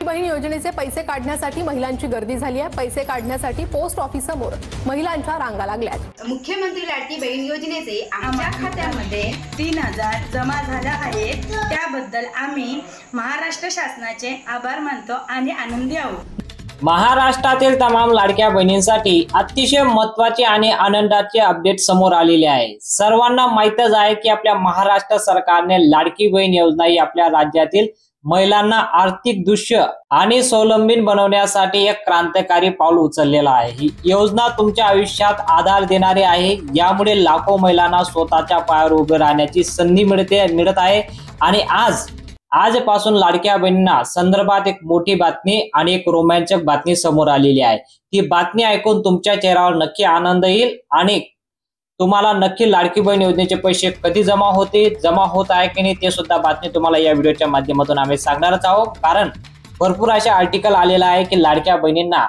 बहीण योजनेचे पैसे काढण्यासाठी महिलांची गर्दी झाली आहे। पैसे काढण्यासाठी पोस्ट ऑफिस समोर महिलांच्या रांगा लागल्यात। मुख्यमंत्री लाडकी बहीण योजनेचे आमच्या खात्यामध्ये 3000 जमा झाले आहेत। त्याबद्दल आम्ही महाराष्ट्र शासनाचे आभार मानतो आणि आनंदी आहोत। महाराष्ट्रातील तमाम लाडक्या बहिणींसाठी अतिशय महत्त्वाचे आणि आनंदाचे अपडेट समोर आलेले आहे। सर्वांना माहीतच आहे की आपल्या महाराष्ट्र सरकारने लाडकी बहीण योजना ही आपल्या राज्यातील महिलांना आर्थिक दृश्य आणि स्वावलंबी बनवण्यासाठी एक क्रांतिकारी पाऊल उचललेला आहे। ही योजना तुमच्या आयुष्यात आधार देणारी आहे। यामुळे लाखो महिलांना स्वतःच्या पायावर उभे राहण्याची संधी मिळत आहे। आणि आजपासून लाडक्या बहिणींना संदर्भात एक मोठी बातमी आणि एक रोमांचक बातमी समोर आलेली आहे। ती बातमी ऐकून तुमच्या चेहऱ्यावर नक्की आनंद येईल आणि तुम्हाला नक्की लाडकी बहीण योजनेचे पैसे कधी जमा होत आहे की नाही ते सुद्धा बातमी तुम्हाला या व्हिडिओच्या माध्यमातून आम्ही सांगणारच आहोत। कारण भरपूर असे आर्टिकल आलेला आहे की लाडक्या बहिणींना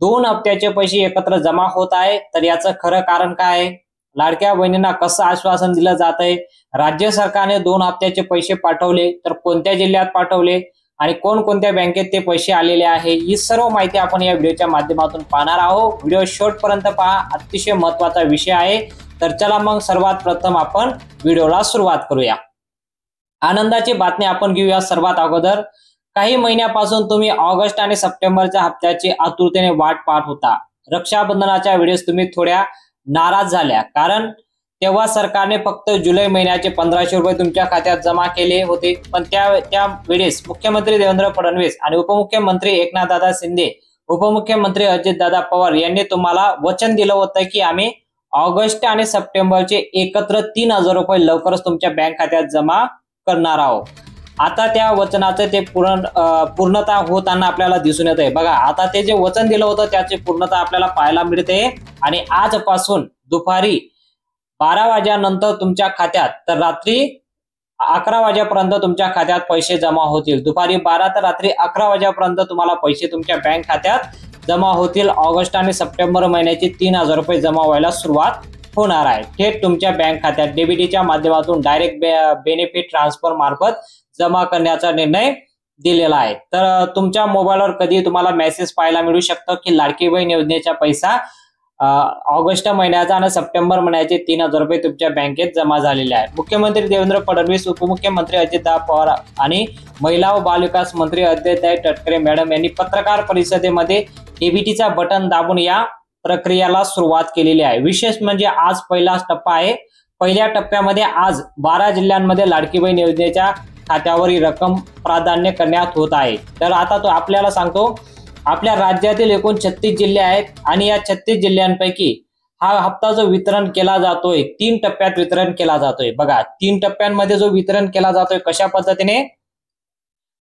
2 हप्त्याचे पैसे एकत्र जमा होत आहे। तर याचं खरं कारण काय आहे, लाडक्या बहिणींना कसं आश्वासन दिलं जात आहे, राज्य सरकारने 2 हप्त्याचे पैसे पाठवले तर कोणत्या जिल्ह्यात पाठवले आणि कोणकोणत्या बँकेत ते पैसे आलेले आहे, ही सर्व माहिती आपण या व्हिडिओच्या माध्यमातून पाहणार आहोत। व्हिडिओ शेवटपर्यंत पहा, अतिशय महत्त्वाचा विषय आहे। तर चला मग सर्वात प्रथम आपण व्हिडिओला सुरुवात करूया। आनंदाची बातमी आपण घेऊया। सर्वात अगोदर काही महिन्यापासून तुम्ही ऑगस्ट आणि सप्टेंबरच्या हप्त्याची आतुरतेने वाट पाहत होता। रक्षाबंधनाच्या वेळेस तुम्ही थोड्या नाराज झाल्या, कारण तेव्हा सरकारने फक्त जुलै महिन्याचे 1500 रुपये तुमच्या खात्यात जमा केले होते। पण त्या वेळेस मुख्यमंत्री देवेंद्र फडणवीस आणि उपमुख्यमंत्री एकनाथदादा शिंदे, उपमुख्यमंत्री अजितदादा पवार यांनी तुम्हाला वचन दिलं होतं की आम्ही ऑगस्ट आणि सप्टेंबरचे एकत्र 3000 रुपये लवकरच तुमच्या बँक खात्यात जमा करणार आहोत। आता त्या वचनाचे ते पूर्णता होताना आपल्याला दिसून येत आहे। बघा, आता ते जे वचन दिलं होतं त्याची पूर्णता आपल्याला पाहायला मिळते। आणि आजपासून दुपारी 12 वाजेनंतर तुमच्या खात्यात तर रात्री 11 वाजेपर्यंत तुमच्या खात्यात पैसे जमा होतील। दुपारी 12 तर रात्री 11 वाजेपर्यंत तुम्हाला पैसे तुमच्या बँक खात्यात जमा होतील। ऑगस्ट आणि सप्टेंबर महिन्याचे 3000 रुपये जमा व्हायला सुरुवात होणार आहे। थेट तुमच्या बँक खात्यात डीबीटीच्या माध्यमातून डायरेक्ट बेनिफिट ट्रान्सफर मार्फत जमा करण्याचा निर्णय दिलेला आहे। तर तुमच्या मोबाईलवर कधी तुम्हाला मेसेज पाहायला मिळू शकतो की लाडकी बहीण योजनेचा पैसा ऑगस्ट महिन्याचा आणि सप्टेंबर महिन्याचे 3000 रुपये तुमच्या बँकेत जमा झालेले आहेत। मुख्यमंत्री देवेंद्र फडणवीस, उपमुख्यमंत्री अजितदादा पवार आणि महिला व बालविकास मंत्री अद्वैताई तटकरे मॅडम यांनी पत्रकार परिषदेमध्ये डीबीटीचा बटन दाबून या प्रक्रियेला सुरुवात केलेली आहे। विशेष म्हणजे आज पहिला टप्पा आहे। पहिल्या टप्प्यामध्ये आज 12 जिल्ह्यांमध्ये लाडकी बहीण योजनेच्या खात्यावर ही रक्कम प्राधान्य करण्यात होत आहे। तर आता तो आपल्याला सांगतो, आपल्या राज्यातील एकूण 36 जिल्हे आहेत आणि या 36 जिल्ह्यांपैकी हा हप्ता जो वितरण केला जातोय 3 टप्प्यात वितरण केला जातोय। बघा, 3 टप्प्यांमध्ये जो वितरण केला जातोय कशा पद्धतीने,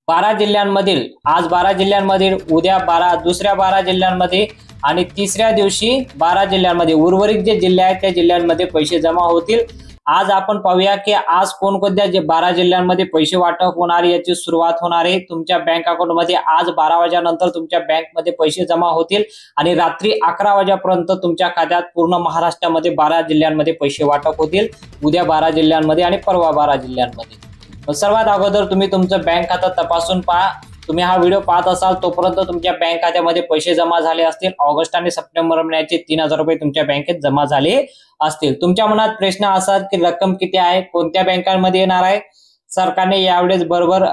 12 जिल्ह्यांमधील आज 12 जिल्ह्यांमधील, उद्या दुसऱ्या 12 जिल्ह्यांमध्ये आणि तिसऱ्या दिवशी 12 जिल्ह्यांमध्ये उर्वरित जे जिल्हे आहेत त्या जिल्ह्यांमध्ये पैसे जमा होतील। आज आपण पाहूया की आज कोणकोणत्या 12 जिल्ह्यांमध्ये पैसे वाटप होणार याची सुरुवात होणार आहे। तुमच्या बँक अकाउंटमध्ये आज 12 वाजेनंतर तुमच्या बँकमध्ये पैसे जमा होतील आणि रात्री 11 वाजेपर्यंत तुमच्या खात्यात पूर्ण महाराष्ट्रामध्ये 12 जिल्ह्यांमध्ये पैसे वाटप होतील। उद्या 12 जिल्ह्यांमध्ये आणि परवा 12 जिल्ह्यांमध्ये। सर्वात अगोदर तुम्ही तुमचं बँक खातं तपासून पहा। तुम्ही हा व्हिडिओ पाहत असाल तोपर्यंत तुमच्या बँक खात्यामध्ये पैसे जमा झाले असतील। ऑगस्ट आणि सप्टेंबर महिन्याचे 3000 रुपये तुमच्या बँकेत जमा झाले असतील। तुमच्या मनात प्रश्न असतात की रक्कम किती आहे, कोणत्या बँकांमध्ये येणार आहे, सरकारने यावेळेस बरोबर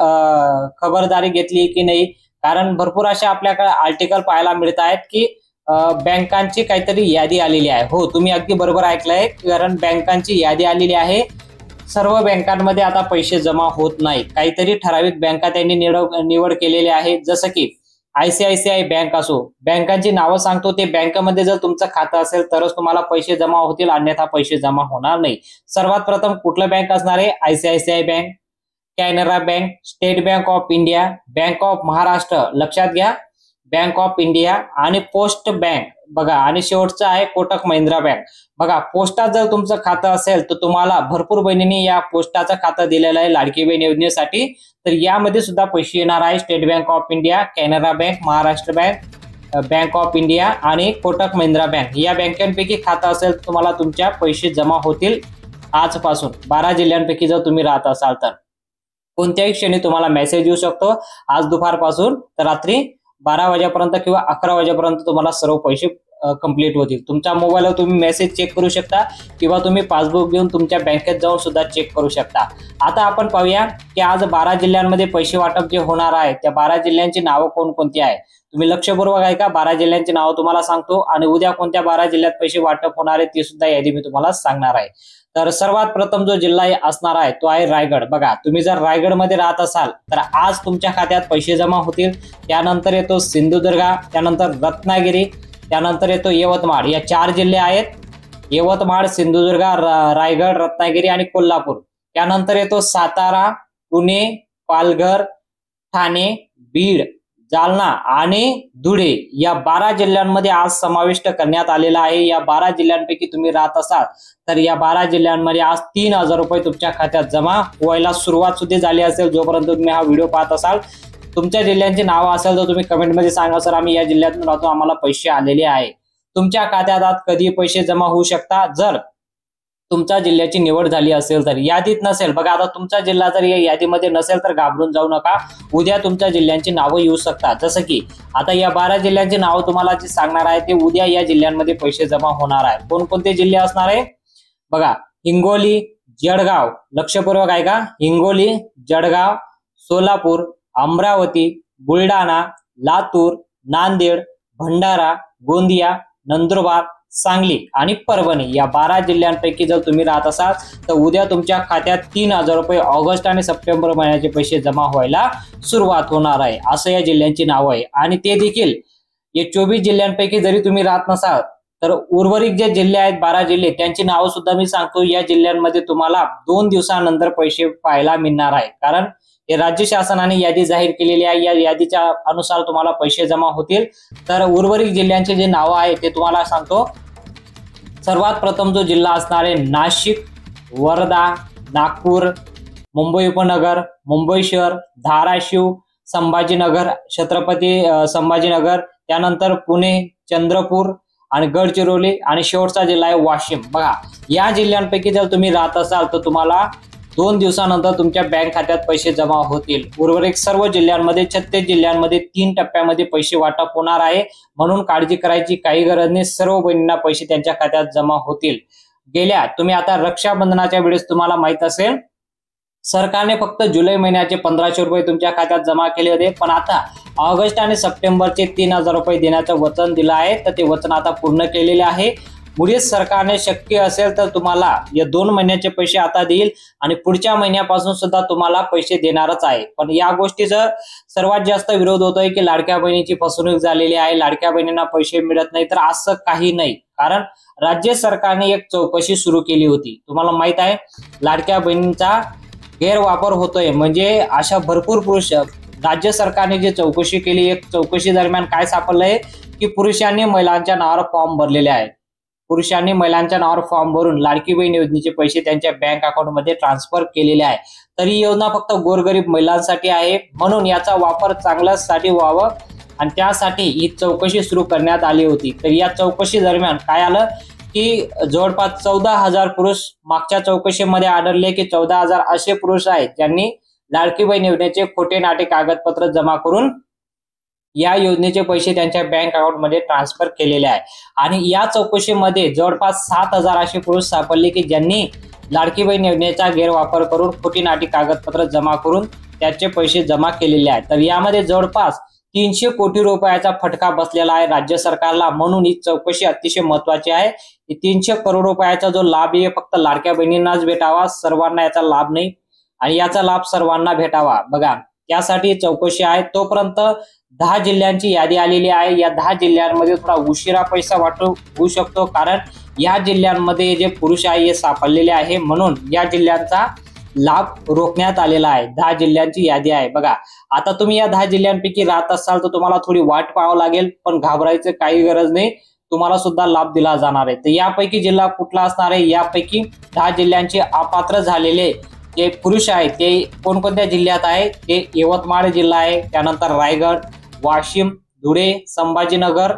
खबरदारी घेतली की नाही, कारण भरपूर असे आपल्याकडे आर्टिकल पाहायला मिळत आहेत की बँकांची काहीतरी यादी आलेली आहे। हो, तुम्ही अगदी बरोबर ऐकलंय, कारण बँकांची यादी आलेली आहे। सर्व बँकांमध्ये आता पैसे जमा होत नाही, काहीतरी ठराविक बँका त्यांनी निवड केलेली आहे। जसं की ICICI बँक असो, बँकांची नावं सांगतो, ते बँकेमध्ये जर तुमचं खातं असेल तरच तुम्हाला पैसे जमा होतील, अन्यथा पैसे जमा होणार नाही। सर्वात प्रथम कुठलं बँक असणार आहे, ICICI bank, Canara bank, state bank of India, bank of Maharashtra, लक्षात घ्या, बँक ऑफ इंडिया आणि पोस्ट बँक। बघा, आणि शेवटचं आहे कोटक महिंद्रा बँक। बघा, पोस्टात जर तुमचं खातं असेल तर तुम्हाला भरपूर बहिणींनी या पोस्टाचं खातं दिलेलं आहे लाडकी बहीण योजनेसाठी। तर यामध्ये सुद्धा पैसे येणार आहे। State bank of India, Canara bank, Maharashtra bank, bank of India आणि कोटक महिंद्रा बँक या बँकांपैकी खातं असेल तर तुम्हाला तुमच्या पैसे जमा होतील आजपासून 12 जिल्ह्यांपैकी जर तुम्ही राहत असाल तर। कोणत्याही क्षणी तुम्हाला मेसेज येऊ शकतो. आज दुपारपासून तर रात्री 12 वाजेपर्यंत किंवा 11 वाजेपर्यंत तुम्हाला सर्व पैसे कंप्लीट होतील. तुमच्या मोबाईलवर तुम्ही मेसेज चेक करू शकता किंवा तुम्ही पासबुक घेऊन तुमच्या बँकेत जाऊन सुद्धा चेक करू शकता. आता आपण पाहूया की आज 12 जिल्ह्यांमध्ये पैसे वाटप जे होणार आहे त्या 12 जिल्ह्यांची नावं कोणकोणती आहे. तुम्ही लक्षपूर्वक ऐका. 12 जिल्ह्यांची नावं तुम्हाला सांगतो आणि उद्या कोणत्या 12 जिल्ह्यात पैसे वाटप होणार आहे ती सुद्धा यादी मी तुम्हाला सांगणार आहे. तर सर्वात प्रथम जो जिल्हा असणार आहे तो आहे रायगड. बघा, तुम्ही जर रायगडमध्ये राहत असाल तर आज तुमच्या खात्यात पैसे जमा होतील. त्यानंतर येतो सिंधुदुर्ग, त्यानंतर रत्नागिरी, त्यानंतर येतो यवतमाळ. या 4 जिल्हे आहेत. यवतमाळ, सिंधुदुर्ग, रायगड, रत्नागिरी आणि कोल्हापूर. त्यानंतर येतो सातारा, पुणे, पालघर, ठाणे, बीड, जालना आणि धुळे. या 12 जिल्ह्यांमध्ये आज समाविष्ट करण्यात आलेला आहे. या 12 जिल्ह्यांपैकी तुम्ही राहत असाल तर या 12 जिल्ह्यांमध्ये आज 3000 रुपये तुमच्या खात्यात जमा व्हायला सुरुवात सुद्धा झाली असेल. जोपर्यंत तुम्ही हा व्हिडिओ पाहत असाल, तुमच्या जिल्ह्यांची नावं असेल तर तुम्ही कमेंटमध्ये सांगा, सर आम्ही या जिल्ह्यातून राहतो, आम्हाला पैसे आलेले आहे. तुमच्या खात्यात आज कधी पैसे जमा होऊ शकतात जर तुमच्या जिल्ह्याची निवड झाली असेल तर. यादीत नसेल, बघा आता तुमचा जिल्हा जर या यादीमध्ये नसेल तर घाबरून जाऊ नका. उद्या तुमच्या जिल्ह्यांची नावं येऊ शकतात. जसं की आता या 12 जिल्ह्यांची नावं तुम्हाला जी सांगणार आहे ते उद्या या जिल्ह्यांमध्ये पैसे जमा होणार आहे. कोणकोणते जिल्हे असणार आहे बघा. हिंगोली, जळगाव, लक्षपूर्वक ऐका. हिंगोली, जळगाव, सोलापूर, अमरावती, बुलढाणा, लातूर, नांदेड, भंडारा, गोंदिया, नंदुरबार, सांगली आणि परभणी. या 12 जिल्ह्यांपैकी जर तुम्ही राहत असाल तर उद्या तुमच्या खात्यात 3000 रुपये ऑगस्ट आणि सप्टेंबर महिन्याचे पैसे जमा व्हायला सुरुवात होणार आहे. असं या जिल्ह्यांची नावं आहे. आणि ते देखील या 24 जिल्ह्यांपैकी जरी तुम्ही राहत नसाल तर उर्वरित जे जिल्हे आहेत 12 जिल्हे त्यांची नावं सुद्धा मी सांगतो. या जिल्ह्यांमध्ये तुम्हाला 2 दिवसानंतर पैसे पाहायला मिळणार आहे. कारण हे राज्य शासनाने यादी जाहीर केलेली आहे. या यादीच्या अनुसार तुम्हाला पैसे जमा होतील. तर उर्वरित जिल्ह्यांचे जे नावं आहे ते तुम्हाला सांगतो. सर्वात प्रथम जो जिल्हा असणार आहे नाशिक, वर्धा, नागपूर, मुंबई उपनगर, मुंबई शहर, धाराशिव, संभाजीनगर, छत्रपती संभाजीनगर, त्यानंतर पुणे, चंद्रपूर आणि गडचिरोली आणि शेवटचा जिल्हा आहे वाशिम. बघा, या जिल्ह्यांपैकी जर तुम्ही राहत असाल तर तुम्हाला 2 दिवसानंतर तुमच्या बँक खात्यात पैसे जमा होतील. उर्वरित सर्व जिल्ह्यांमध्ये 36 जिल्ह्यांमध्ये 3 टप्प्यामध्ये पैसे वाटप होणार आहे. म्हणून काळजी करायची काही गरज नाही. सर्व बहिणींना पैसे त्यांच्या खात्यात जमा होतील. गेल्या तुम्ही आता रक्षाबंधनाच्या वेळेस तुम्हाला माहित असेल सरकारने फक्त जुलै महिन्याचे 1500 रुपये तुमच्या खात्यात जमा केले होते. पण आता ऑगस्ट आणि सप्टेंबरचे 3000 रुपये देण्याचं वचन दिलं आहे. तर ते वचन आता पूर्ण केलेले आहे. पुढे सरकारने शक्य असेल तर तुम्हाला या 2 महिन्याचे पैसे आता देईल आणि पुढच्या महिन्यापासून सुद्धा तुम्हाला पैसे देणारच आहे. पण या गोष्टीचा सर्वात जास्त विरोध होतोय की लाडक्या बहिणीची फसवणूक झालेली आहे, लाडक्या बहिणींना पैसे मिळत नाही. तर असं काही नाही. कारण राज्य सरकारने एक चौकशी सुरू केली होती. तुम्हाला माहित आहे लाडक्या बहिणींचा गैरवापर होतोय. म्हणजे अशा भरपूर पुरुष राज्य सरकारने जी चौकशी केली, एक चौकशी दरम्यान काय सापडलंय की पुरुषांनी महिलांच्या नावावर फॉर्म भरलेले आहेत. पुरुषांनी महिलांच्या नावावर फॉर्म भरून लाडकी बहीण योजनेचे पैसे त्यांच्या बँक अकाउंटमध्ये ट्रान्सफर केलेले आहे. तर ही योजना फक्त गोरगरीब महिलांसाठी आहे. म्हणून याचा वापर चांगल्यासाठी व्हावं आणि त्यासाठी ही चौकशी सुरू करण्यात आली होती. तर या चौकशी दरम्यान काय आलं की जवळपास 14,000 पुरुष मागच्या चौकशीमध्ये आढळले की 14,000 असे पुरुष आहेत ज्यांनी लाडकी बहीण योजनेचे खोटे नाटे कागदपत्र जमा करून या योजनेचे पैसे त्यांच्या बँक अकाउंटमध्ये ट्रान्सफर केलेले आहे. आणि या चौकशीमध्ये जवळपास 7,000 असे पुरुष सापडले की ज्यांनी लाडकी बहीण योजनेचा गैरवापर करून खोटी नाटी कागदपत्र जमा करून त्याचे पैसे जमा केलेले आहेत. तर यामध्ये जवळपास 300 कोटी रुपयाचा फटका बसलेला आहे राज्य सरकारला. म्हणून ही चौकशी अतिशय महत्वाची आहे. 300 करोड रुपयाचा जो लाभ आहे फक्त लाडक्या बहिणींनाच भेटावा, सर्वांना याचा लाभ नाही आणि याचा लाभ सर्वांना भेटावा. बघा, त्यासाठी चौकशी आहे. तोपर्यंत 10 जिल्ह्यांची यादी आलेली आहे. या 10 जिल्ह्यांमध्ये थोडा उशिरा पैसा वाटप होऊ शकतो कारण या जिल्ह्यांमध्ये जे पुरुष आहे हे सापडलेले आहे. म्हणून या जिल्ह्यांचा लाभ रोखण्यात आलेला आहे. 10 जिल्ह्यांची यादी आहे. बघा, आता तुम्ही या 10 जिल्ह्यांपैकी राहत असाल तर तुम्हाला थोडी वाट पाहावं लागेल. पण घाबरायचं काही गरज नाही, तुम्हाला सुद्धा लाभ दिला जाणार आहे. तर यापैकी जिल्हा कुठला असणार आहे? यापैकी 10 जिल्ह्यांचे अपात्र झालेले जे पुरुष आहेत ते कोणकोणत्या जिल्ह्यात आहे? ते यवतमाळ जिल्हा आहे, त्यानंतर रायगड, वाशिम, धुळे, संभाजीनगर,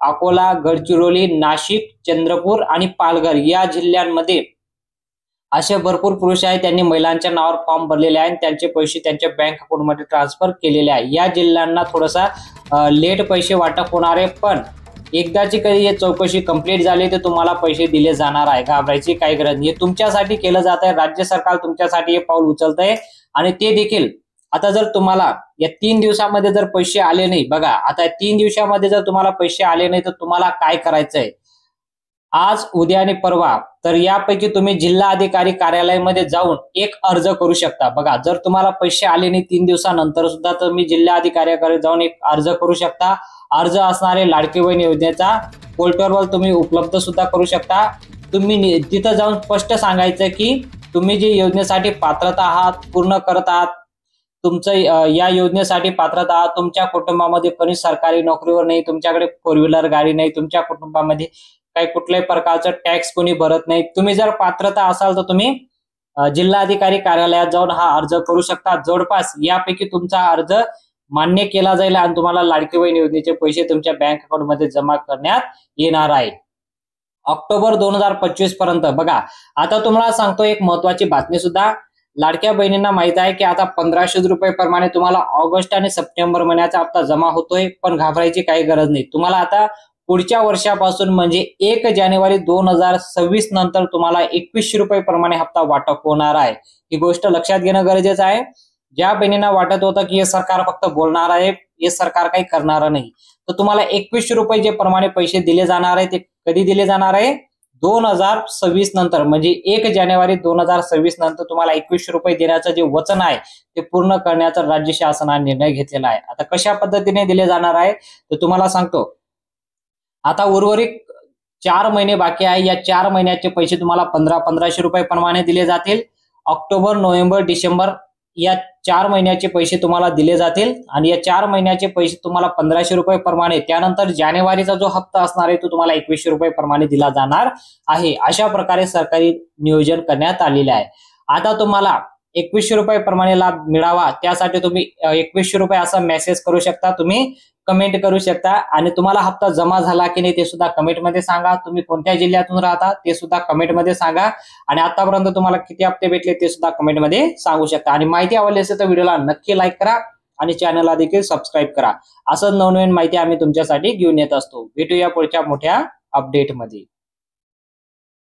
अकोला, गडचिरोली, नाशिक, चंद्रपूर आणि पालघर या जिल्ह्यांमध्ये असे भरपूर पुरुष आहेत त्यांनी महिलांच्या नावावर फॉर्म भरलेले आहे आणि त्यांचे पैसे त्यांच्या बँक अकाउंटमध्ये ट्रान्सफर केलेले आहे। या जिल्ह्यांना थोडासा लेट पैसे वाटप होणार आहे, पण एकदाची कधी हे चौकशी कंप्लीट झाली तर तुम्हाला पैसे दिले जाणार आहे। घाबरायची काही गरज नाही, तुमच्यासाठी केलं जात आहे। राज्य सरकार तुमच्यासाठी हे पाऊल उचलत आहे आणि ते देखील आता जर तुम्हाला या 3 दिवसामध्ये जर पैसे आले नाही, बघा आता 3 दिवसामध्ये जर तुम्हाला पैसे आले नाही तर तुम्हाला काय करायचंय, आज उद्या आणि परवा तर यापैकी तुम्ही जिल्हा अधिकारी कार्यालयामध्ये जाऊन एक अर्ज करू शकता। बघा जर तुम्हाला पैसे आले नाही 3 दिवसानंतर सुद्धा तुम्ही जिल्हा अधिकाऱ्याकडे जाऊन एक अर्ज करू शकता। अर्ज असणारे लाडकी बहीण योजनेचा पोर्टलवर तुम्ही उपलब्ध सुद्धा करू शकता। तुम्ही तिथं जाऊन स्पष्ट सांगायचं की तुम्ही जी योजनेसाठी पात्रता आहात, पूर्ण करत आहात, तुमचं या योजनेसाठी पात्रता आहात, तुमच्या कुटुंबामध्ये कोणी सरकारी नोकरीवर नाही, तुमच्याकडे 4 व्हीलर गाडी नाही, तुमच्या कुटुंबामध्ये काही कुठल्याही प्रकारचं टॅक्स कोणी भरत नाही, तुम्ही जर पात्रता असाल तर तुम्ही जिल्हा अधिकारी कार्यालयात जाऊन हा अर्ज करू शकता। जवळपास यापैकी तुमचा अर्ज मान्य केला जाईल आणि तुम्हाला लाडकी बहीण योजनेचे पैसे तुमच्या बँक अकाउंटमध्ये जमा करण्यात येणार आहे ऑक्टोबर 2025 पर्यंत। बघा आता तुम्हाला सांगतो एक महत्वाची बातमी सुद्धा, लाडक्या बहिणींना माहित आहे की आता 1500 रुपये प्रमाणे तुम्हाला ऑगस्ट आणि सप्टेंबर महिन्याचा हप्ता जमा होतोय, पण घाबरायची काही गरज नाही। तुम्हाला आता पुढच्या वर्षापासून म्हणजे 1 जानेवारी 2026 नंतर तुम्हाला 2100 रुपये प्रमाणे हप्ता वाटप होणार आहे। ही गोष्ट लक्षात घेणं गरजेचं आहे। ज्या बहिणींना वाटत होतं की हे सरकार फक्त बोलणार आहे, हे सरकार काही करणार नाही, तर तुम्हाला 2100 रुपये जे प्रमाणे पैसे दिले जाणार आहे ते कधी दिले जाणार आहे, 2026 नंतर म्हणजे 1 जानेवारी 2026 नंतर तुम्हाला 2100 रुपये देण्याचं जे वचन आहे ते पूर्ण करण्याचा राज्य शासनाने निर्णय घेतलेला आहे। आता कशा पद्धतीने दिले जाणार आहे तर तुम्हाला सांगतो, आता उर्वरित 4 महिने बाकी आहे। या 4 महिन्याचे पैसे तुम्हाला 1500 रुपये प्रमाणे दिले जातील। ऑक्टोबर, नोव्हेंबर, डिसेंबर या 4 महिन्याचे पैसे तुम्हाला दिले जातील आणि या 4 महिन्याचे पैसे तुम्हाला 1500 रुपये प्रमाणे, त्यानंतर जानेवारीचा जो हप्ता असणार आहे तो तुम्हाला 2100 रुपये प्रमाणे दिला जाणार आहे। अशा प्रकारे सरकारी नियोजन करण्यात आलेले आहे। आता तुम्हाला 2100 रुपये प्रमाणे लाभ मिळावा त्यासाठी तुम्ही 2100 रुपये असा मेसेज करू शकता, तुम्ही कमेंट करू शकता आणि तुम्हाला हप्ता जमा झाला की नाही ते सुद्धा कमेंट मध्ये सांगा। तुम्ही कोणत्या जिल्ह्यातून राहता ते सुद्धा कमेंट मध्ये सांगा आणि आतापर्यंत तुम्हाला किती हप्ते भेटले ते सुद्धा कमेंट मध्ये सांगू शकता। आणि माहिती आवडली असेल तर व्हिडिओला नक्की लाईक करा आणि चॅनलला देखील सबस्क्राईब करा। असं नवनवीन माहिती आम्ही तुमच्यासाठी घेऊन येत असतो। भेटूया पुढच्या मोठ्या अपडेट मध्ये।